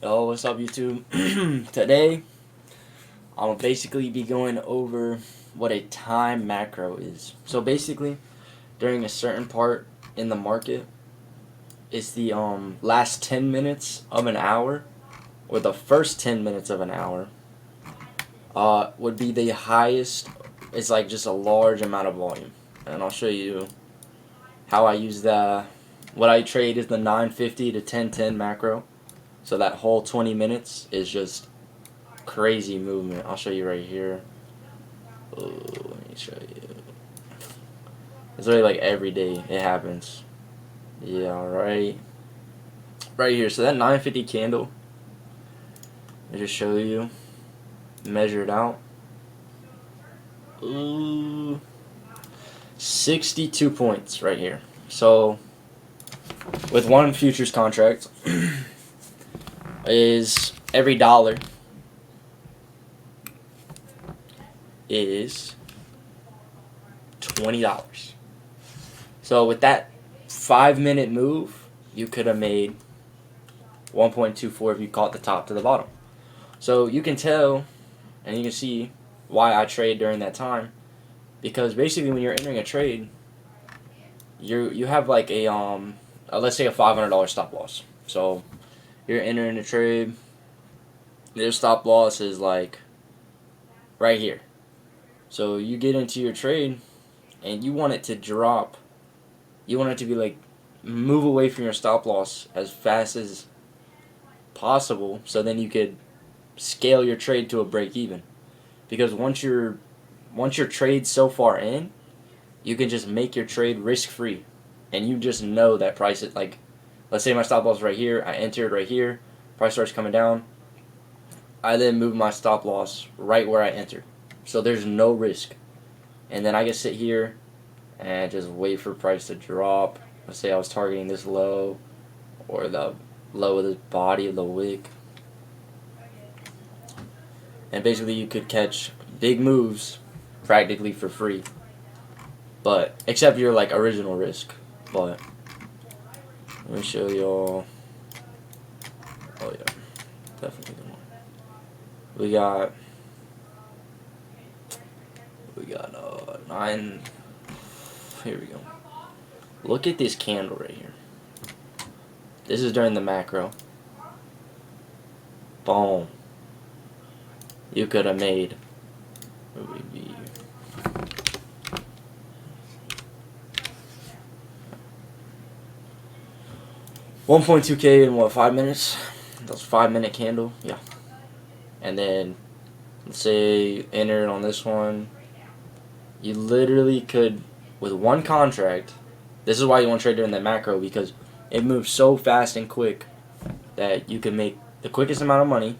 Yo, what's up, YouTube? Today, I'll basically be going over what a time macro is. So basically, during a certain part in the market, it's the last 10 minutes of an hour, or the first 10 minutes of an hour, would be the highest. It's like just a large amount of volume, and I'll show you how I use the. What I trade is the 950 to 1010 macro. So that whole 20 minutes is just crazy movement. I'll show you right here. Oh, let me show you. It's really like every day it happens. Yeah, right. Right here. So that 950 candle, I just show you. Measure it out. Ooh, 62 points right here. So with one futures contract is every dollar is $20. So with that 5-minute move, you could have made 1.24 if you caught the top to the bottom. So you can tell, and you can see why I trade during that time, because basically when you're entering a trade, you have like a let's say a $500 stop loss. So you're entering a trade, your stop loss is like right here. So you get into your trade and you want it to drop. You want it to be like move away from your stop loss as fast as possible, so then you could scale your trade to a break even. Because once your trade's so far in, you can just make your trade risk free, and you just know that price is like, let's say my stop loss is right here, I entered right here, price starts coming down, I then move my stop loss right where I entered. So there's no risk. And then I can sit here and just wait for price to drop. Let's say I was targeting this low or the low of the body of the wick. And basically you could catch big moves practically for free. But except your like original risk. But let me show y'all. Oh yeah, definitely the one. We got 9. Here we go. Look at this candle right here. This is during the macro. Boom. You could have made. What would be? $1.2K in what, 5 minutes? That's 5-minute candle. Yeah. And then let's say you entered on this one. You literally could, with one contract, this is why you want to trade during the macro, because it moves so fast and quick that you can make the quickest amount of money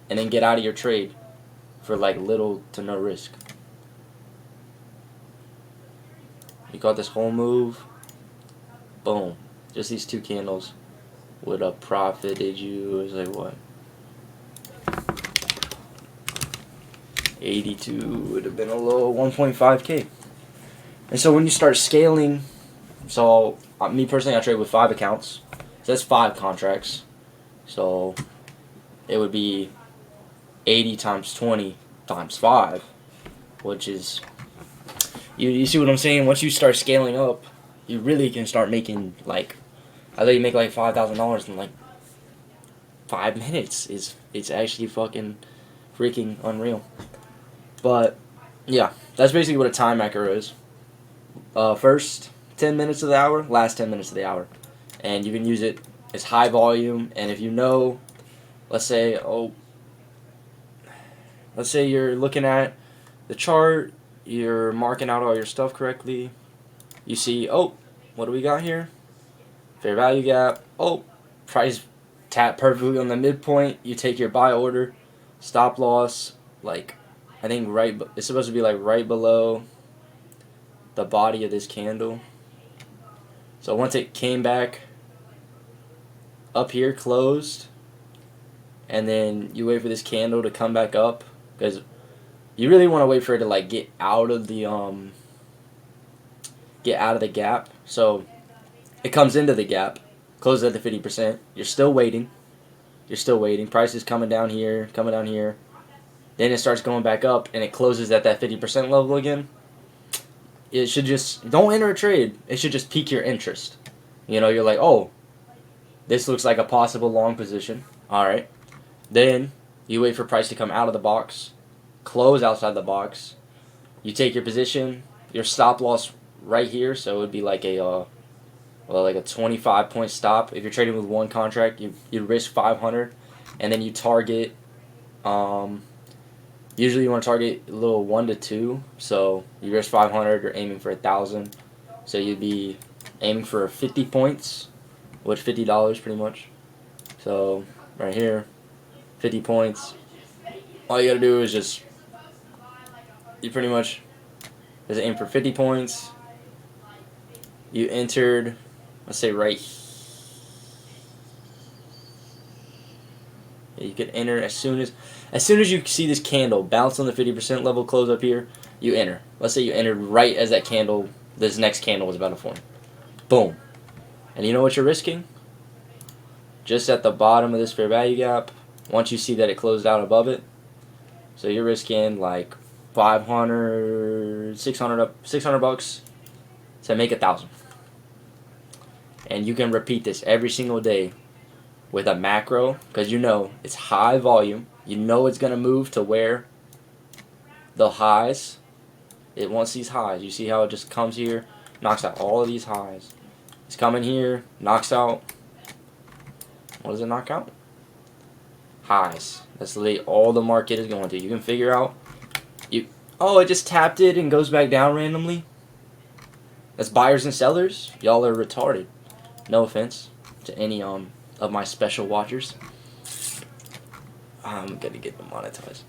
and then get out of your trade for like little to no risk. You got this whole move, boom, just these 2 candles would have profited you, it was like what? 82 would have been a little 1.5K. And so when you start scaling, so me personally, I trade with 5 accounts. So that's 5 contracts. So it would be 80 times 20 times 5, which is, you see what I'm saying? Once you start scaling up, you really can start making like, I think you make like $5,000 in like 5 minutes. It's actually fucking freaking unreal. But yeah, that's basically what a time macro is. First 10 minutes of the hour, last 10 minutes of the hour. And you can use it as high volume, and if you know, let's say you're looking at the chart, you're marking out all your stuff correctly, you see, oh, what do we got here? Fair value gap, oh, price tap perfectly on the midpoint, you take your buy order, stop loss, like, I think it's supposed to be like right below the body of this candle. So once it came back up here, closed, and then you wait for this candle to come back up, because you really want to wait for it to like get out of the gap. So it comes into the gap, closes at the 50%. You're still waiting. You're still waiting. Price is coming down here, coming down here. Then it starts going back up, and it closes at that 50% level again. It should just, don't enter a trade. It should just pique your interest. You're like, oh, this looks like a possible long position. All right. Then you wait for price to come out of the box, close outside the box. You take your position, your stop loss right here, so it would be like a 25-point stop. If you're trading with one contract, you risk 500, and then you target. Usually you want to target a little 1 to 2, so you risk 500. You're aiming for 1,000, so you'd be aiming for 50 points, which $50 pretty much. So right here, 50 points. All you gotta do is you pretty much just aim for 50 points. You entered, let's say right here. You can enter as soon as you see this candle bounce on the 50% level, close up here, you enter. Let's say you entered right as this next candle was about to form. Boom. And you know what you're risking? Just at the bottom of this fair value gap, once you see that it closed out above it, so you're risking like 500, 600 bucks to make 1,000. And you can repeat this every single day with a macro, because it's high volume. It's going to move to where the highs, it wants these highs. You see how it just comes here, knocks out all of these highs. It's coming here, knocks out, what does it knock out? Highs. That's literally all the market is going to. You can figure out, it just tapped it and goes back down randomly. That's buyers and sellers. Y'all are retarded. No offense to any of my special watchers. I'm gonna get demonetized.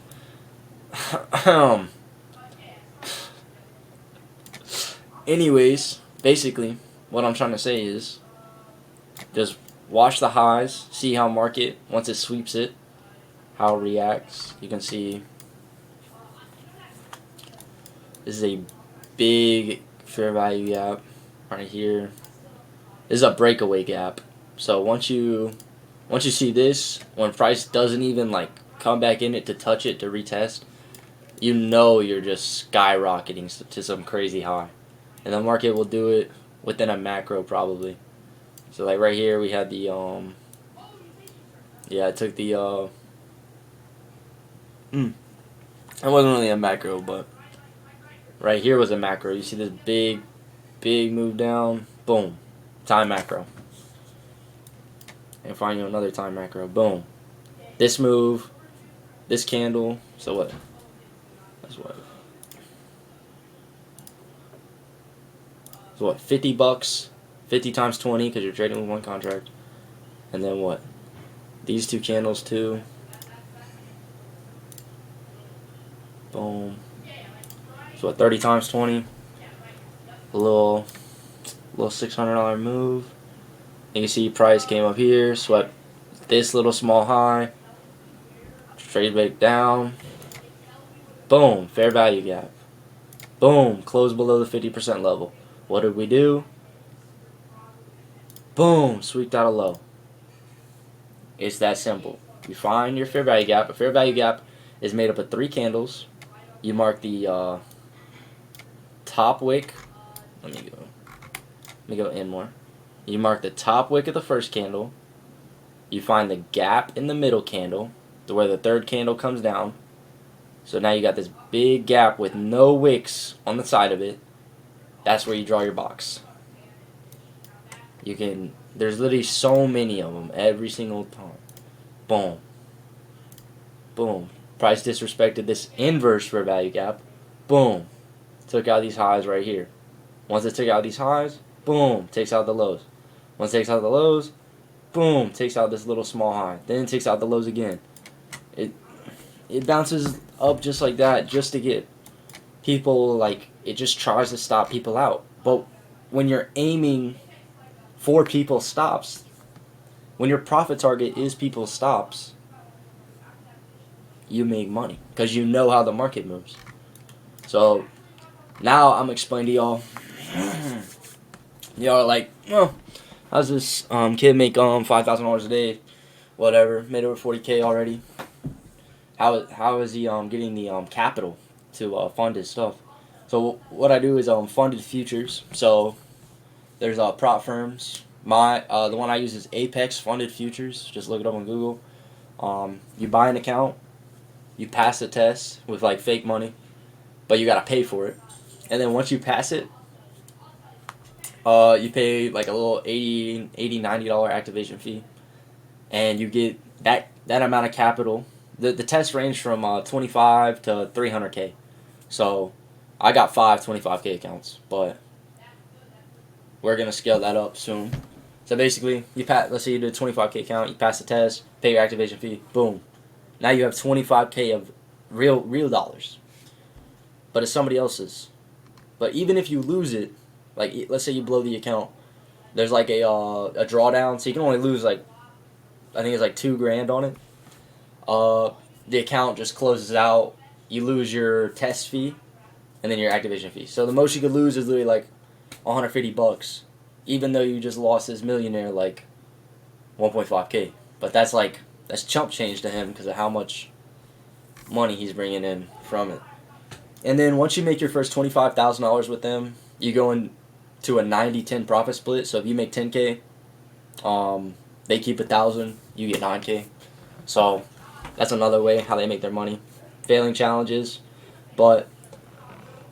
Anyways, basically, what I'm trying to say is, just watch the highs, see how market, once it sweeps it, how it reacts. You can see this is a big fair value gap right here. This is a breakaway gap. So once you see this, when price doesn't even come back in it to touch it to retest, you're just skyrocketing to some crazy high, and the market will do it within a macro probably. So right here we had the I took the it wasn't really a macro, but right here was a macro. You see this big move down, boom, time macro. And find you another time macro. Boom. This move, this candle. So what? That's what. So what? $50. 50 times 20 because you're trading with one contract. And then what? These two candles too. Boom. So what? 30 times 20. A little $600 move. You can see price came up here, swept this little small high, trade back down, boom, fair value gap, boom, close below the 50% level. What did we do? Boom, sweeped out a low. It's that simple. You find your fair value gap. A fair value gap is made up of 3 candles. You mark the top wick. Let me go in more. You mark the top wick of the first candle. You find the gap in the middle candle to where the third candle comes down. So now you got this big gap with no wicks on the side of it. That's where you draw your box. There's literally so many of them every single time. Boom. Boom. Price disrespected this inverse fair value gap. Boom. Took out these highs right here. Once it took out these highs, boom, takes out the lows. Once it takes out the lows, boom, takes out this little small high. Then it takes out the lows again. It bounces up just like that just to get people, it just tries to stop people out. But when you're aiming for people's stops, when your profit target is people's stops, you make money because you know how the market moves. So now I'm explaining to y'all. Y'all are like, well, how's this kid make $5,000 a day? whatever, made over 40K already. How is he getting the capital to fund his stuff? So what I do is funded futures. So there's prop firms. The one I use is Apex Funded Futures. Just look it up on Google. You buy an account, you pass the test with like fake money, but you gotta pay for it. And then once you pass it, you pay like a little $80 $90 activation fee, and you get that amount of capital. The tests range from 25 to 300K. So I got 25K accounts, but we're gonna scale that up soon. So basically, let's say you did a 25K account, you pass the test, pay your activation fee, boom. Now you have 25K of real dollars, but it's somebody else's. But even if you lose it, like let's say you blow the account, there's like a drawdown, so you can only lose like, I think it's like $2,000 on it. The account just closes out. You lose your test fee, and then your activation fee. So the most you could lose is literally like $150, even though you just lost this millionaire like 1.5K. But that's chump change to him because of how much money he's bringing in from it. And then once you make your first $25,000 with them, you go into a 90-10 profit split. So if you make 10K, they keep 1,000, you get 9K. So that's another way how they make their money. Failing challenges. But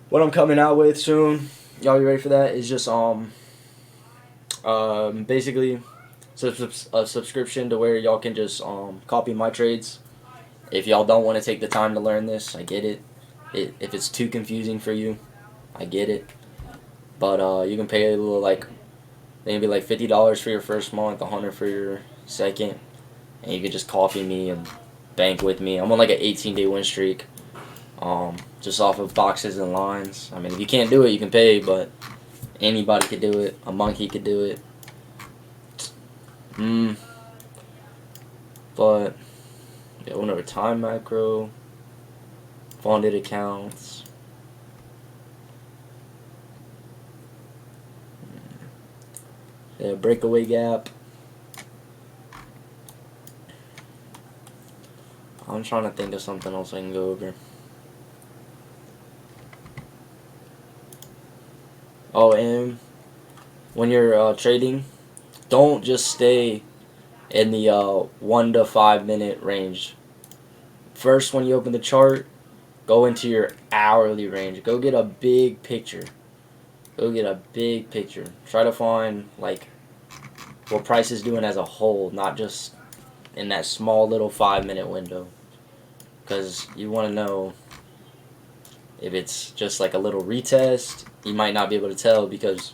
what I'm coming out with soon, y'all be ready for that, is just basically a subscription to where y'all can just copy my trades. If y'all don't want to take the time to learn this, I get it. If it's too confusing for you, I get it. But you can pay a little, like maybe like $50 for your first month, $100 for your second, and you can just copy me and bank with me. I'm on like an 18-day win streak, just off of boxes and lines. I mean, if you can't do it, you can pay, but anybody could do it. A monkey could do it. But yeah, went over time macro, funded accounts. Yeah, breakaway gap. I'm trying to think of something else I can go over. Oh, and when you're trading, don't just stay in the 1 to 5 minute range. First, when you open the chart, go into your hourly range. Go get a big picture. Try to find like what price is doing as a whole, not just in that small little 5 minute window. Because you want to know if it's just like a little retest. You might not be able to tell because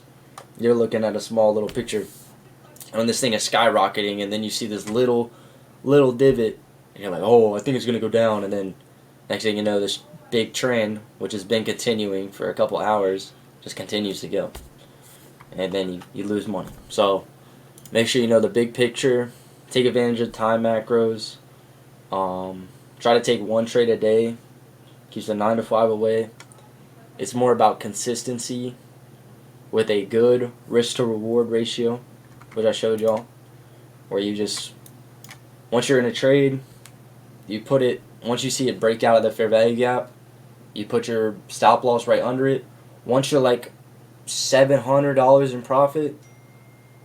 you're looking at a small little picture. And when this thing is skyrocketing, and then you see this little divot, and you're like, oh, I think it's going to go down. And then next thing you know, this big trend, which has been continuing for a couple hours, just continues to go. And then you lose money. So make sure you know the big picture. Take advantage of time macros. Try to take one trade a day. Keeps the 9 to 5 away. It's more about consistency with a good risk to reward ratio, which I showed y'all, where you just, once you're in a trade, you put it, once you see it break out of the fair value gap, you put your stop loss right under it. Once you're like $700 in profit,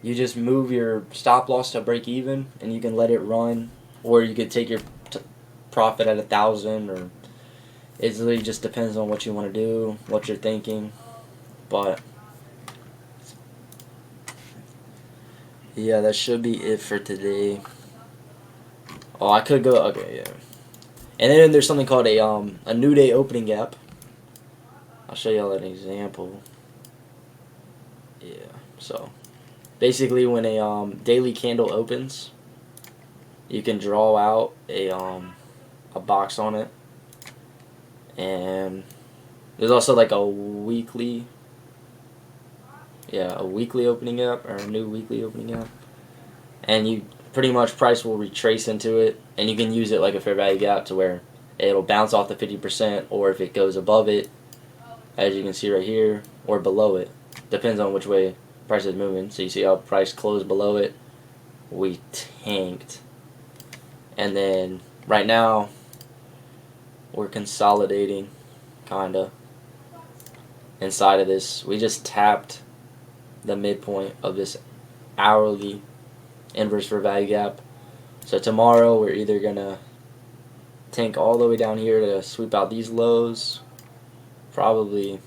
you just move your stop loss to break even, and you can let it run, or you could take your profit at 1,000, or it really just depends on what you want to do, what you're thinking. But yeah, that should be it for today. Oh, I could go, okay, yeah. And then there's something called a new day opening gap. I'll show y'all an example. Yeah, so basically when a daily candle opens, you can draw out a box on it. And there's also like a weekly opening gap, or a new weekly opening gap. And you pretty much price will retrace into it, and you can use it like a fair value gap to where it'll bounce off the 50%, or if it goes above it, as you can see right here, or below it. Depends on which way price is moving. So you see how price closed below it, we tanked. And then right now we're consolidating, kinda, inside of this. We just tapped the midpoint of this hourly inverse for value gap. So tomorrow we're either gonna tank all the way down here to sweep out these lows. Probably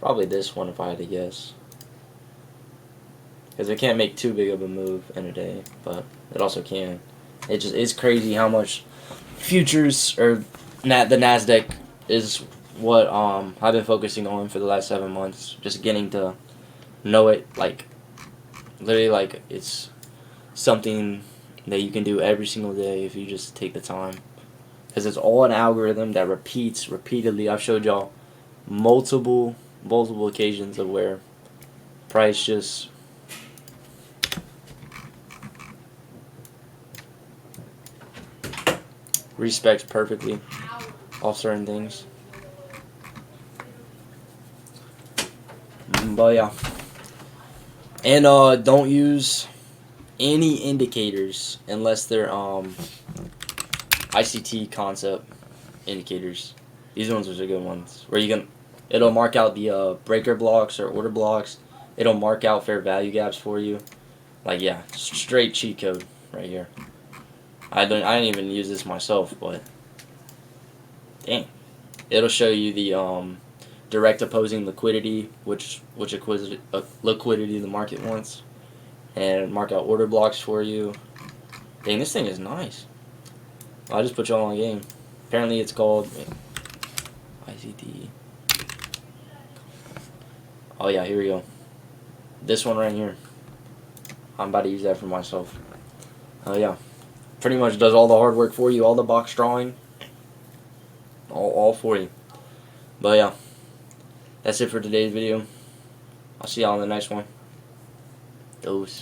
this one if I had to guess. Because it can't make too big of a move in a day, but it also can. It's crazy how much futures or the Nasdaq is what I've been focusing on for the last 7 months. Just getting to know it, like literally, like it's something that you can do every single day if you just take the time. Because it's all an algorithm that repeats repeatedly. I've showed y'all multiple occasions of where price just respects perfectly off certain things. But yeah. And don't use any indicators unless they're ICT concept indicators. These ones are the good ones where it'll mark out the breaker blocks or order blocks. It'll mark out fair value gaps for you. Like, yeah, straight cheat code right here. I didn't even use this myself, but dang, it'll show you the direct opposing liquidity, which liquidity the market wants, and mark out order blocks for you. Dang, this thing is nice. I just put y'all on a game. Apparently, it's called ICT. Oh yeah, here we go. This one right here. I'm about to use that for myself. Oh yeah. Pretty much does all the hard work for you, all the box drawing, all for you. But yeah, that's it for today's video. I'll see y'all in the next one. Dose.